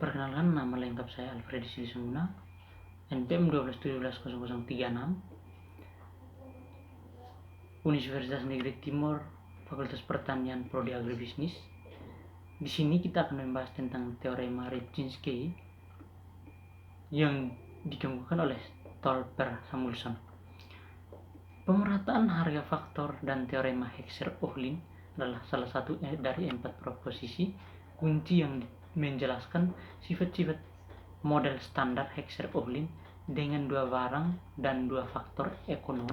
Perkenalkan, nama lengkap saya Alfred Silisunguna, NPM 12170036, Universitas Negeri Timur, Fakultas Pertanian, Prodi Agribisnis. Di sini kita akan membahas tentang teorema Rybczynski yang dikemukakan oleh Stolper-Samuelson. Pemerataan harga faktor dan teorema Heckscher-Ohlin adalah salah satu dari 4 proposisi kunci yang menjelaskan sifat-sifat model standar Heckscher-Ohlin dengan 2 barang dan 2 faktor ekonom.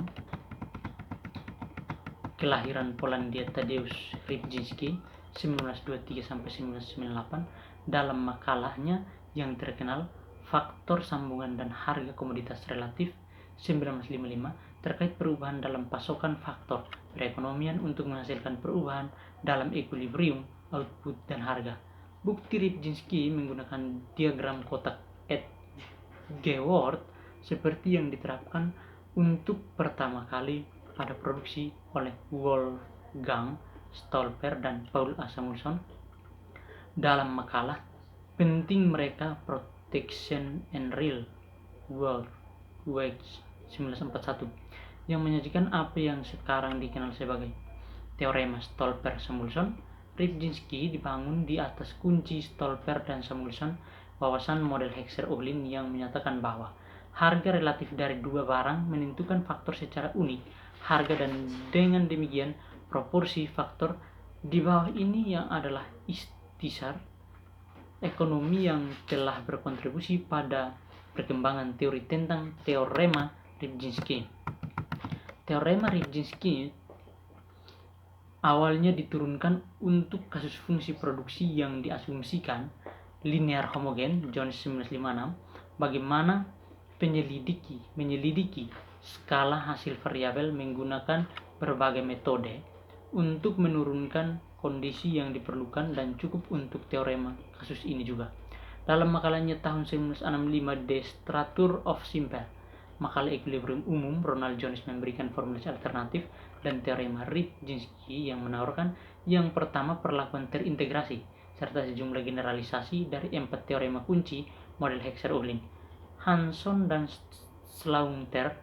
Kelahiran Polandia Tadeusz Rybczynski 1923-1998 dalam makalahnya yang terkenal Faktor Sambungan dan Harga Komoditas Relatif 1955 terkait perubahan dalam pasokan faktor perekonomian untuk menghasilkan perubahan dalam equilibrium output dan harga. Bukti Rybczynski menggunakan diagram kotak Edgeworth seperti yang diterapkan untuk pertama kali pada produksi oleh Wolfgang Stolper dan Paul A. Samuelson dalam makalah penting mereka Protection and Real World Wage 1941 yang menyajikan apa yang sekarang dikenal sebagai teorema Stolper-Samuelson. Rybczynski dibangun di atas kunci Stolper dan Samuelson, wawasan model Heckscher-Ohlin yang menyatakan bahwa harga relatif dari 2 barang menentukan faktor secara unik harga, dan dengan demikian proporsi faktor di bawah ini yang adalah ikhtisar ekonomi yang telah berkontribusi pada perkembangan teori tentang teorema Rybczynski. Teorema Rybczynski awalnya diturunkan untuk kasus fungsi produksi yang diasumsikan linear homogen, Jones 1956, bagaimana menyelidiki skala hasil variabel menggunakan berbagai metode untuk menurunkan kondisi yang diperlukan dan cukup untuk teorema kasus ini juga. Dalam makalahnya tahun 1965 The Structure of Simple, makalah equilibrium umum, Ronald Jones memberikan formulasi alternatif dan teorema Rybczynski yang menawarkan yang pertama perlakuan terintegrasi serta sejumlah generalisasi dari 4 teorema kunci model Heckscher-Ohlin. Hanson dan Slaunter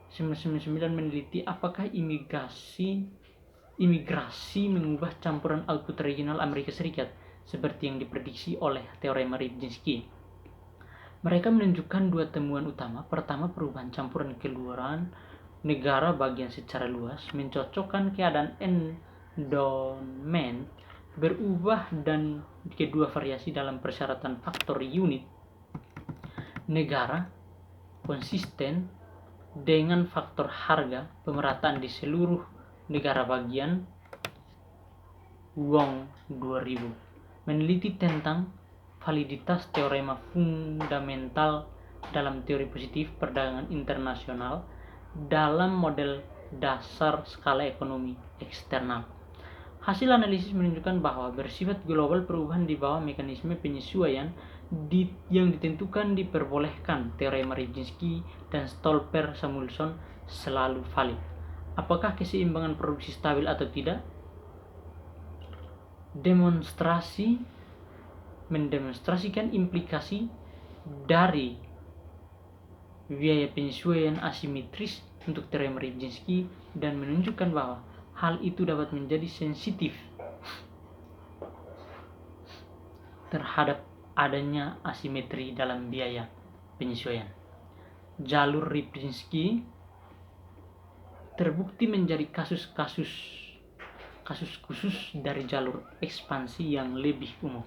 1999 meneliti apakah imigrasi mengubah campuran output regional Amerika Serikat seperti yang diprediksi oleh teorema Rybczynski. Mereka menunjukkan 2 temuan utama. Pertama, perubahan campuran keluaran negara bagian secara luas mencocokkan keadaan endowment berubah, dan kedua, variasi dalam persyaratan faktor unit negara konsisten dengan faktor harga pemerataan di seluruh negara bagian. Wong 2000 meneliti tentang validitas teorema fundamental dalam teori positif perdagangan internasional dalam model dasar skala ekonomi eksternal. Hasil analisis menunjukkan bahwa bersifat global perubahan di bawah mekanisme penyesuaian yang ditentukan diperbolehkan. Teorema Rybczynski dan Stolper-Samuelson selalu valid. Apakah keseimbangan produksi stabil atau tidak? Mendemonstrasikan implikasi dari biaya penyesuaian asimetris untuk teorema Rybczynski dan menunjukkan bahwa hal itu dapat menjadi sensitif terhadap adanya asimetri dalam biaya penyesuaian. Jalur Rybczynski terbukti menjadi kasus khusus dari jalur ekspansi yang lebih umum.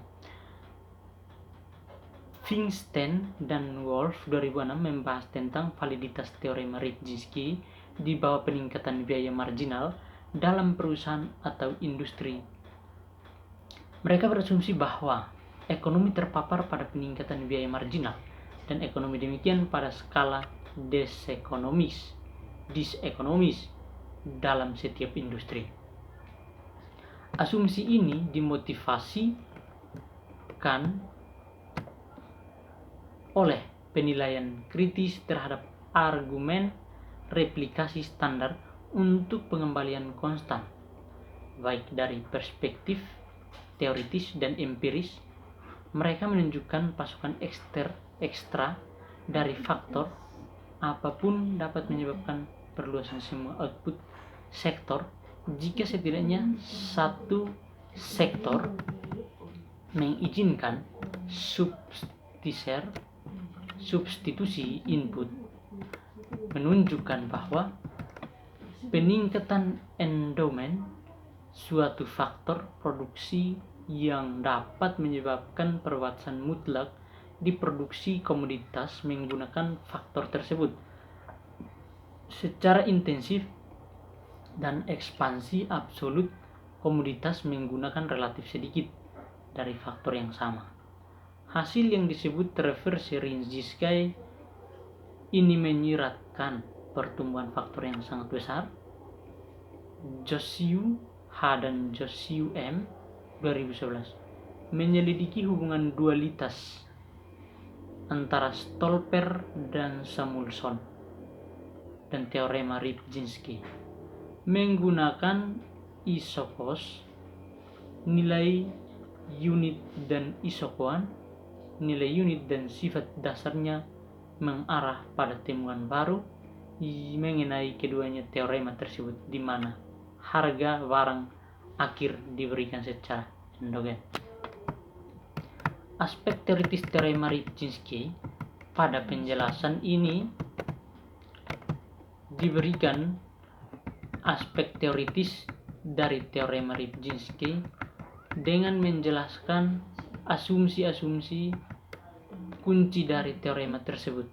Feinstein dan Wolf 2006 membahas tentang validitas teorema Rybczynski di bawah peningkatan biaya marginal dalam perusahaan atau industri. Mereka berasumsi bahwa ekonomi terpapar pada peningkatan biaya marginal dan ekonomi demikian pada skala disekonomis dalam setiap industri. Asumsi ini dimotivasikan oleh penilaian kritis terhadap argumen replikasi standar untuk pengembalian konstan, baik dari perspektif teoritis dan empiris, Mereka menunjukkan pasukan ekstra dari faktor apapun dapat menyebabkan perluasan semua output sektor jika setidaknya satu sektor mengizinkan substitusi input, menunjukkan bahwa peningkatan endowment suatu faktor produksi yang dapat menyebabkan perluasan mutlak di produksi komoditas menggunakan faktor tersebut secara intensif dan ekspansi absolut komoditas menggunakan relatif sedikit dari faktor yang sama. Hasil yang disebut reverse Rinzinski ini menyiratkan pertumbuhan faktor yang sangat besar. Josiu H dan Josiu M 2011 menyelidiki hubungan dualitas antara Stolper dan Samuelson dan teorema Ripczynski menggunakan isokos, nilai unit dan isokoan, nilai unit dan sifat dasarnya mengarah pada temuan baru mengenai keduanya teorema tersebut, di mana harga barang akhir diberikan secara endogen. Aspek teoritis teorema Ripczynski pada penjelasan ini diberikan aspek teoritis dari teorema Ripczynski dengan menjelaskan asumsi-asumsi kunci dari teorema tersebut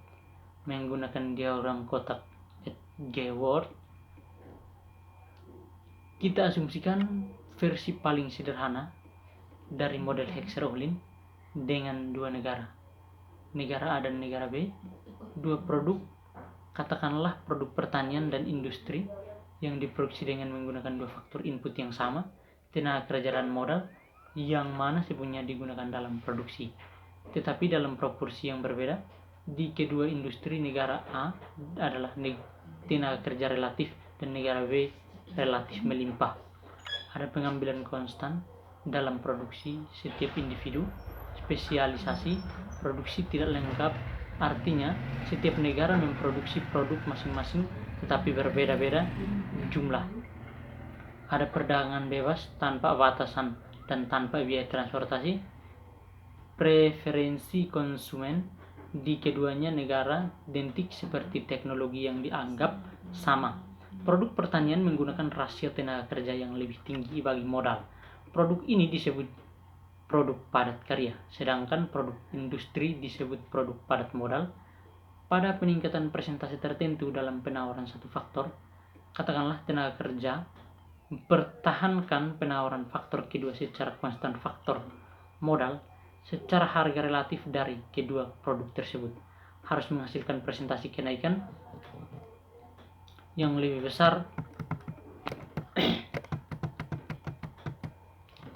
menggunakan diagram kotak Edgeworth. Kita asumsikan versi paling sederhana dari model Heckscher-Ohlin dengan dua negara A dan negara B, dua produk, katakanlah produk pertanian dan industri yang diproduksi dengan menggunakan dua faktor input yang sama, tenaga kerja dan modal, yang mana sebenarnya digunakan dalam produksi, tetapi dalam proporsi yang berbeda. Di kedua industri, negara A adalah tenaga kerja relatif dan negara B relatif melimpah. Ada pengambilan konstan dalam produksi setiap individu. Spesialisasi produksi tidak lengkap, artinya setiap negara memproduksi produk masing-masing tetapi berbeda-beda jumlah. Ada perdagangan bebas tanpa batasan dan tanpa biaya transportasi. Preferensi konsumen di keduanya negara identik seperti teknologi yang dianggap sama. Produk pertanian menggunakan rasio tenaga kerja yang lebih tinggi bagi modal. Produk ini disebut produk padat karya, sedangkan produk industri disebut produk padat modal. Pada peningkatan persentase tertentu dalam penawaran satu faktor, katakanlah tenaga kerja, mempertahankan penawaran faktor kedua secara konstan faktor modal, secara harga relatif dari kedua produk tersebut harus menghasilkan persentase kenaikan yang lebih besar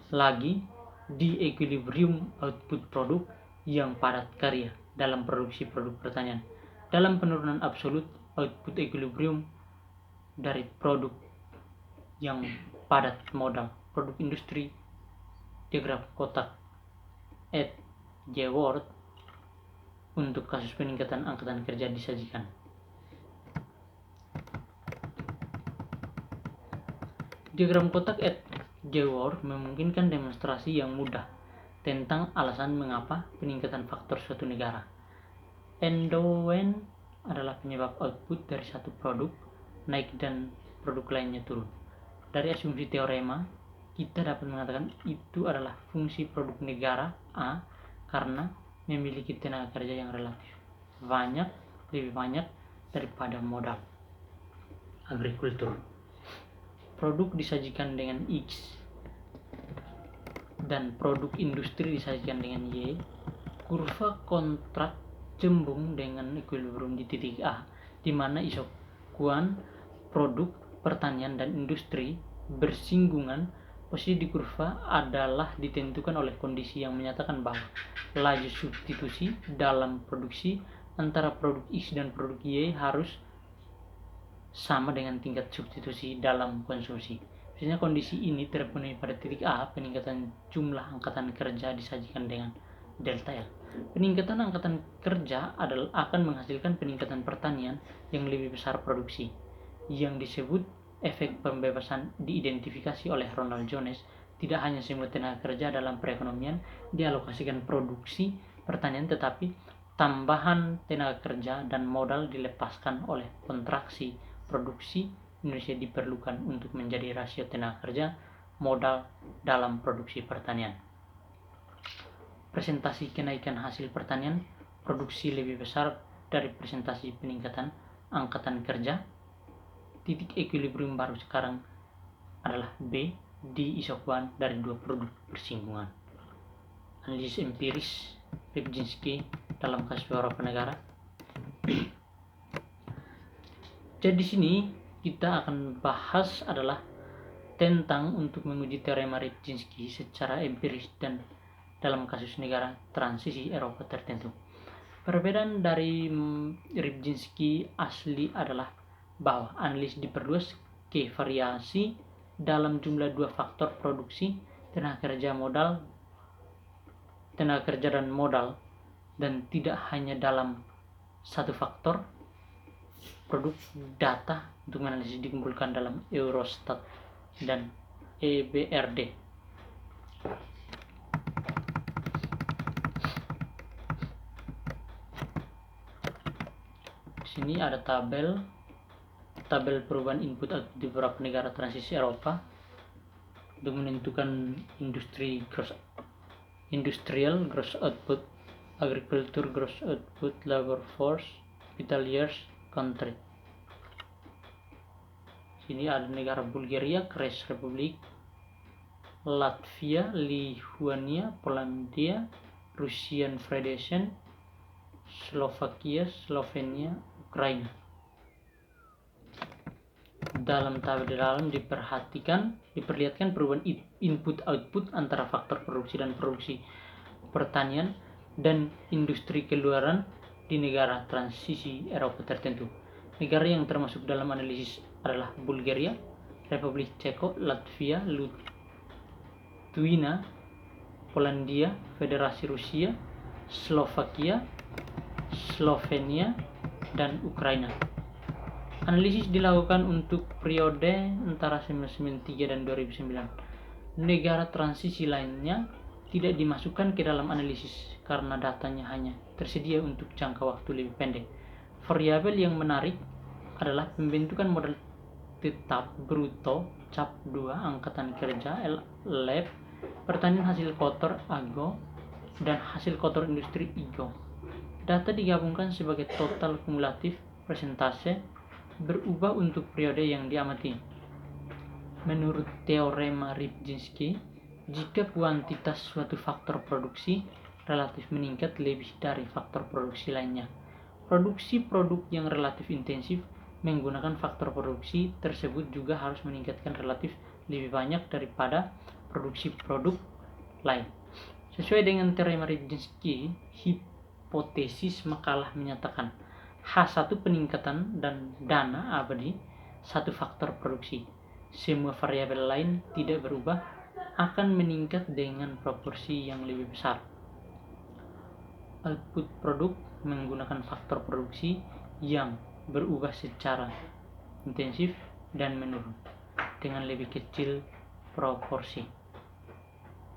lagi di equilibrium output produk yang padat karya dalam produksi produk pertanian. Dalam penurunan absolut output equilibrium dari produk yang padat modal, produk industri, diagram kotak Edgeworth untuk kasus peningkatan angkatan kerja disajikan. Diagram kotak Edgeworth memungkinkan demonstrasi yang mudah tentang alasan mengapa peningkatan faktor suatu negara. Endowment adalah penyebab output dari satu produk naik dan produk lainnya turun. Dari asumsi teorema, kita dapat mengatakan itu adalah fungsi produk negara A karena memiliki tenaga kerja yang relatif lebih banyak daripada modal agrikultur. Produk disajikan dengan X dan produk industri disajikan dengan Y. Kurva kontrak cembung dengan equilibrium di titik A, di mana isokuan produk pertanian dan industri bersinggungan. Posisi di kurva adalah ditentukan oleh kondisi yang menyatakan bahwa laju substitusi dalam produksi antara produk X dan produk Y harus sama dengan tingkat substitusi dalam konsumsi. Biasanya kondisi ini terpenuhi pada titik A, peningkatan jumlah angkatan kerja disajikan dengan delta L. Peningkatan angkatan kerja akan menghasilkan peningkatan pertanian yang lebih besar produksi, yang disebut efek pembebasan diidentifikasi oleh Ronald Jones. Tidak hanya semua tenaga kerja dalam perekonomian dialokasikan produksi pertanian, tetapi tambahan tenaga kerja dan modal dilepaskan oleh kontraksi produksi. Indonesia diperlukan untuk menjadi rasio tenaga kerja modal dalam produksi pertanian. Presentasi kenaikan hasil pertanian produksi lebih besar dari presentasi peningkatan angkatan kerja. Titik equilibrium baru sekarang adalah B di isokuan dari dua produk bersinggungan. Analisis empiris Rybczynski dalam kasus beberapa negara. Jadi di sini kita akan bahas adalah tentang untuk menguji teorema Rybczynski secara empiris dan dalam kasus negara transisi Eropa tertentu. Perbedaan dari Rybczynski asli adalah bahwa analisis diperluas ke variasi dalam jumlah dua faktor produksi tenaga kerja dan modal, dan tidak hanya dalam satu faktor. Produk data untuk analisis dikumpulkan dalam Eurostat dan EBRD. Di sini ada tabel perubahan input di beberapa negara transisi Eropa untuk menentukan industrial gross output, agriculture gross output, labor force, capital years, country. Sini ada negara Bulgaria, Czech Republic, Latvia, Lithuania, Polandia, Russian Federation, Slovakia, Slovenia, Ukraina. Dalam tabel dalam diperlihatkan perubahan input output antara faktor produksi dan produksi pertanian dan industri keluaran di negara transisi Eropa tertentu. Negara yang termasuk dalam analisis adalah Bulgaria, Republik Ceko, Latvia, Lithuania, Polandia, Federasi Rusia, Slovakia, Slovenia, dan Ukraina. Analisis dilakukan untuk periode antara 1993 dan 2009. Negara transisi lainnya tidak dimasukkan ke dalam analisis karena datanya hanya tersedia untuk jangka waktu lebih pendek. Variabel yang menarik adalah pembentukan modal tetap bruto cap 2 angkatan kerja LAB, pertanian hasil kotor AGO, dan hasil kotor industri IGO. Data digabungkan sebagai total kumulatif persentase berubah untuk periode yang diamati. Menurut teorema Rybczynski, jika kuantitas suatu faktor produksi relatif meningkat lebih dari faktor produksi lainnya, produksi produk yang relatif intensif menggunakan faktor produksi tersebut juga harus meningkatkan relatif lebih banyak daripada produksi produk lain. Sesuai dengan teorema Rybczynski, hipotesis makalah menyatakan H1 peningkatan dan dana abadi satu faktor produksi. Semua variabel lain tidak berubah, akan meningkat dengan proporsi yang lebih besar. Output produk menggunakan faktor produksi yang berubah secara intensif dan menurun dengan lebih kecil proporsi.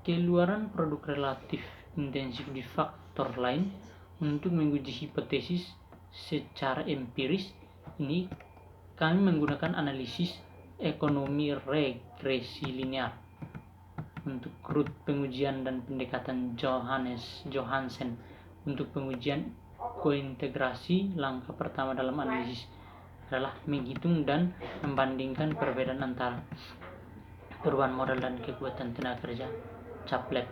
Keluaran produk relatif intensif di faktor lain untuk menguji hipotesis secara empiris ini kami menggunakan analisis ekonomi regresi linear untuk root pengujian dan pendekatan Johansen untuk pengujian kointegrasi. Langkah pertama dalam analisis adalah menghitung dan membandingkan perbedaan antara perubahan modal dan kekuatan tenaga kerja cap lab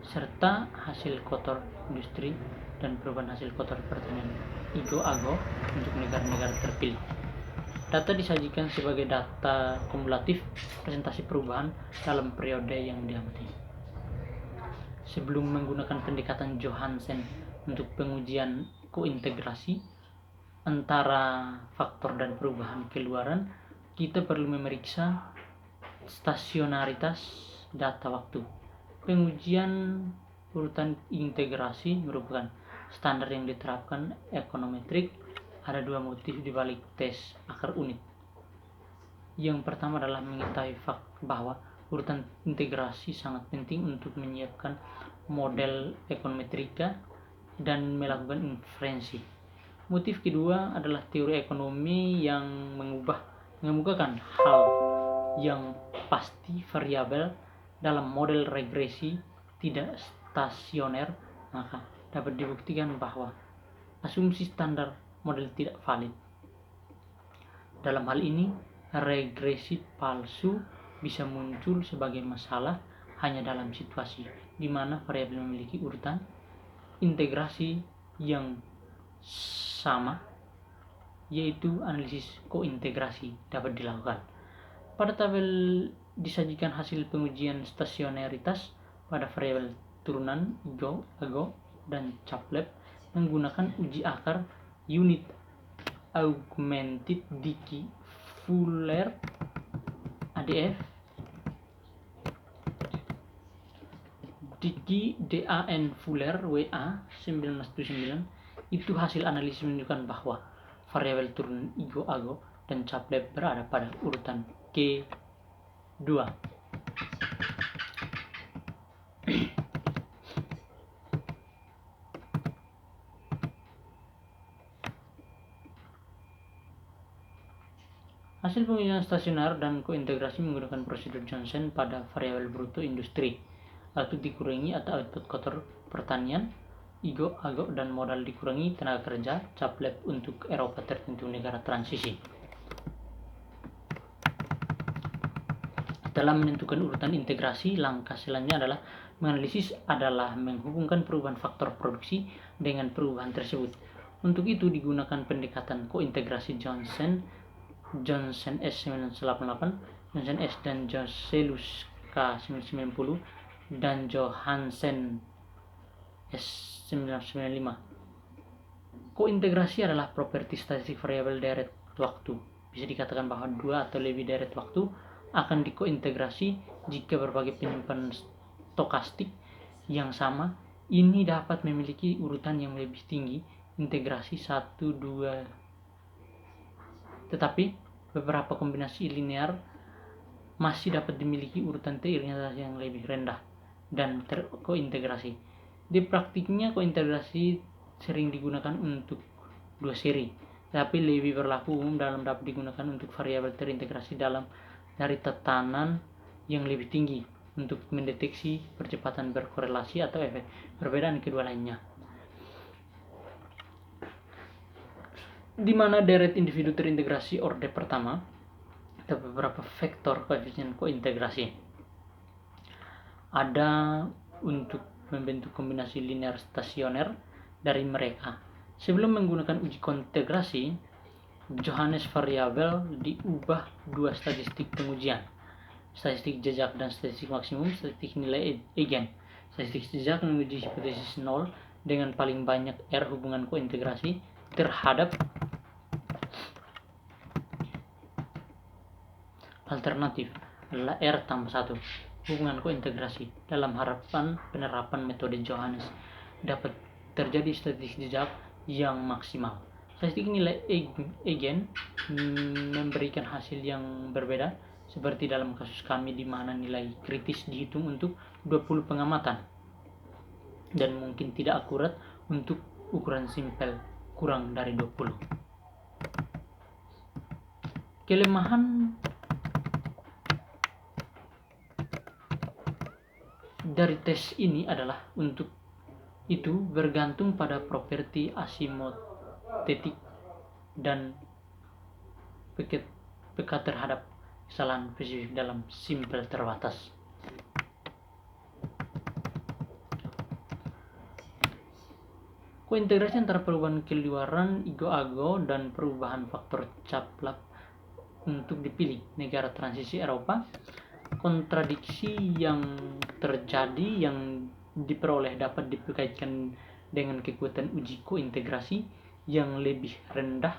serta hasil kotor industri dan perubahan hasil kotor pertanian IGO-AGO untuk negara-negara terpilih. Data disajikan sebagai data kumulatif presentasi perubahan dalam periode yang diamati. Sebelum menggunakan pendekatan Johansen untuk pengujian kointegrasi antara faktor dan perubahan keluaran, kita perlu memeriksa stasionaritas data waktu. Pengujian Urutan integrasi merupakan standar yang diterapkan ekonometrik. Ada dua motif di balik tes akar unit. Yang pertama adalah mengetahui bahwa urutan integrasi sangat penting untuk menyiapkan model ekonometrika dan melakukan inferensi. Motif kedua adalah teori ekonomi yang mengemukakan hal yang pasti variabel dalam model regresi tidak stasioner, maka dapat dibuktikan bahwa asumsi standar model tidak valid. Dalam hal ini, regresi palsu bisa muncul sebagai masalah hanya dalam situasi di mana variabel memiliki urutan integrasi yang sama, yaitu analisis kointegrasi dapat dilakukan. Pada tabel disajikan hasil pengujian stasionaritas pada variabel turunan Ago dan Chaplep menggunakan uji akar unit augmented Dickey Fuller ADF Dickey DAN Fuller WA 1979. Itu hasil analisis menunjukkan bahwa variabel turunan Ago dan Chaplep berada pada urutan K2. Hasil pengujian stasioner dan kointegrasi menggunakan prosedur Johnson pada variabel bruto industri, output dikurangi atau output kotor pertanian, Ago dan modal dikurangi tenaga kerja, Chaplep untuk Eropa tertentu negara transisi. Dalam menentukan urutan integrasi, langkah selanjutnya adalah menghubungkan perubahan faktor produksi dengan perubahan tersebut. Untuk itu digunakan pendekatan kointegrasi Johnson S988, Johnson S dan Joselus K990 dan Johansen S995. Kointegrasi adalah properti statistik variabel deret waktu. Bisa dikatakan bahwa dua atau lebih deret waktu akan dikointegrasi jika berbagai penyimpanan stokastik yang sama ini dapat memiliki urutan yang lebih tinggi, integrasi 1, 2. Tetapi beberapa kombinasi linear masih dapat dimiliki urutan teriringan yang lebih rendah dan terkointegrasi. Di praktiknya kointegrasi sering digunakan untuk dua seri, tapi lebih berlaku umum dalam dapat digunakan untuk variabel terintegrasi dari tekanan yang lebih tinggi untuk mendeteksi percepatan berkorelasi atau efek perbedaan kedua lainnya. Di mana deret individu terintegrasi orde pertama, ada beberapa vektor koefisien kointegrasi. Ada untuk membentuk kombinasi linear stasioner dari mereka. Sebelum menggunakan uji kointegrasi, Johannes variabel diubah dua statistik pengujian, statistik jejak dan statistik maksimum, statistik nilai eigen. Statistik jejak menguji hipotesis 0 dengan paling banyak R hubungan kointegrasi terhadap alternatif adalah R tambah 1 hubungan kointegrasi. Dalam harapan penerapan metode Johannes dapat terjadi statistik jejak yang maksimal. Statistik nilai eigen memberikan hasil yang berbeda, seperti dalam kasus kami di mana nilai kritis dihitung untuk 20 pengamatan dan mungkin tidak akurat untuk ukuran simpel kurang dari 20. Kelemahan dari tes ini adalah untuk itu bergantung pada properti asimotetik dan peka terhadap kesalahan spesifik dalam simpel terbatas. Kointegrasi antara perubahan keluaran Ago dan perubahan faktor Chaplep untuk dipilih negara transisi Eropa. Kontradiksi yang terjadi yang diperoleh dapat dikaitkan dengan kekuatan uji kointegrasi yang lebih rendah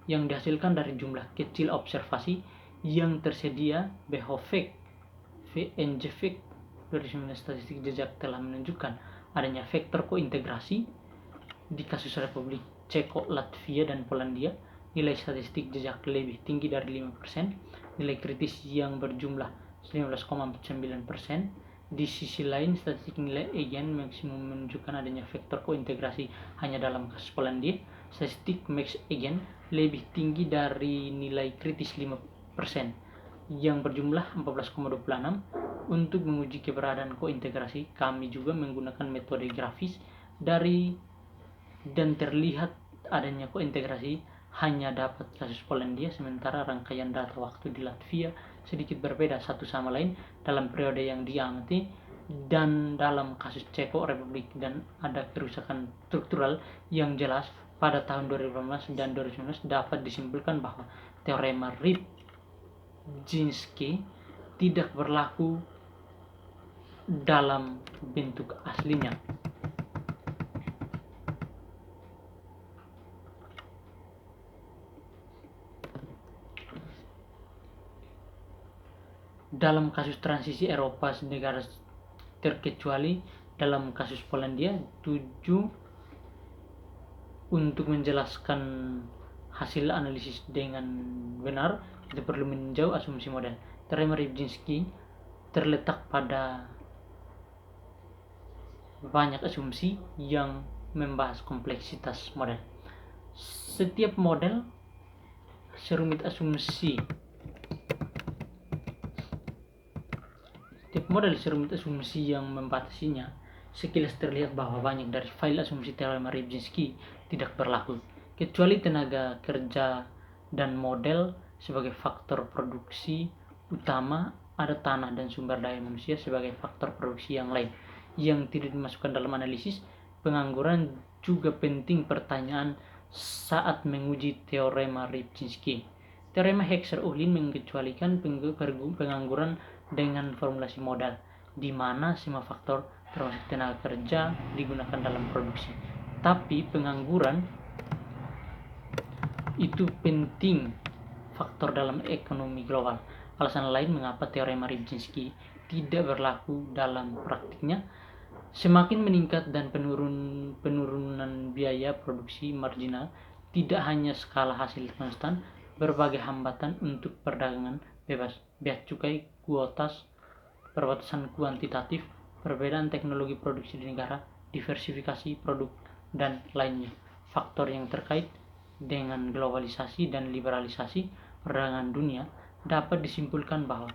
yang dihasilkan dari jumlah kecil observasi yang tersedia, Behofek, VNGFek, 2019 statistik jejak telah menunjukkan adanya faktor kointegrasi di kasus Republik Ceko, Latvia, dan Polandia. Nilai statistik jejak lebih tinggi dari 5%, nilai kritis yang berjumlah 19,49%. Di sisi lain, statistik nilai Eigen maksimum menunjukkan adanya faktor kointegrasi hanya dalam kasus Polandia. Statistik Max Eigen lebih tinggi dari nilai kritis 5%, yang berjumlah 14,26. Untuk menguji keberadaan kointegrasi, kami juga menggunakan metode grafis dan terlihat adanya kointegrasi hanya dapat kasus Polandia, sementara rangkaian data waktu di Latvia sedikit berbeda satu sama lain dalam periode yang diamati, dan dalam kasus Ceko Republik dan ada kerusakan struktural yang jelas pada tahun 2018 dan 2019. Dapat disimpulkan bahwa teorema Rybczynski tidak berlaku dalam bentuk aslinya. Dalam kasus transisi Eropa negara terkecuali dalam kasus Polandia 7, untuk menjelaskan hasil analisis dengan benar kita perlu meninjau asumsi model. Teorema Rybczynski terletak pada banyak asumsi yang membahas kompleksitas model. Setiap model serumit asumsi yang membatasinya. Sekilas terlihat bahwa banyak dari file asumsi teorema Rybczynski tidak berlaku, kecuali tenaga kerja dan model sebagai faktor produksi utama. Ada tanah dan sumber daya manusia sebagai faktor produksi yang lain yang tidak dimasukkan dalam analisis. Pengangguran juga penting pertanyaan saat menguji teorema Rybczynski. Teorema Heckscher-Ohlin mengecualikan pengangguran dengan formulasi modal, di mana semua faktor termasuk tenaga kerja digunakan dalam produksi. Tapi pengangguran itu penting faktor dalam ekonomi global. Alasan lain mengapa teorema Rybczynski tidak berlaku dalam praktiknya: semakin meningkat dan penurunan biaya produksi marginal, tidak hanya skala hasil konstan, berbagai hambatan untuk perdagangan bebas, bea cukai, kuotas, perbatasan kuantitatif, perbedaan teknologi produksi di negara, diversifikasi produk, dan lainnya. Faktor yang terkait dengan globalisasi dan liberalisasi perdagangan dunia, dapat disimpulkan bahwa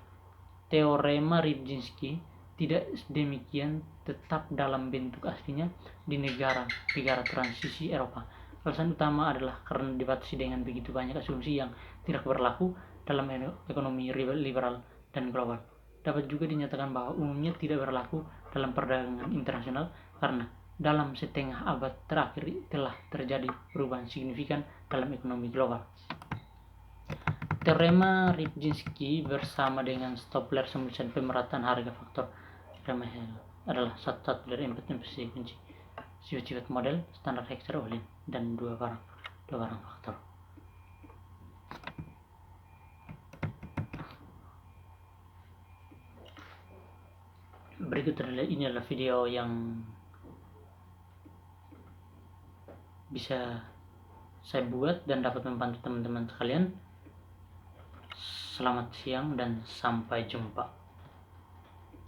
teorema Rybczynski tidak demikian tetap dalam bentuk aslinya di negara-negara transisi Eropa. Alasan utama adalah karena dibatasi dengan begitu banyak asumsi yang tidak berlaku dalam ekonomi liberal dan global. Dapat juga dinyatakan bahwa umumnya tidak berlaku dalam perdagangan internasional karena dalam setengah abad terakhir telah terjadi perubahan signifikan dalam ekonomi global. Teorema Rybczynski bersama dengan Stopler solusi pemerataan harga faktor adalah satu dari 4 investasi kunci sifat-sifat model standar Heckscher-Ohlin dan dua barang faktor. Berikut ini adalah video yang bisa saya buat dan dapat membantu teman-teman sekalian. Selamat siang dan sampai jumpa.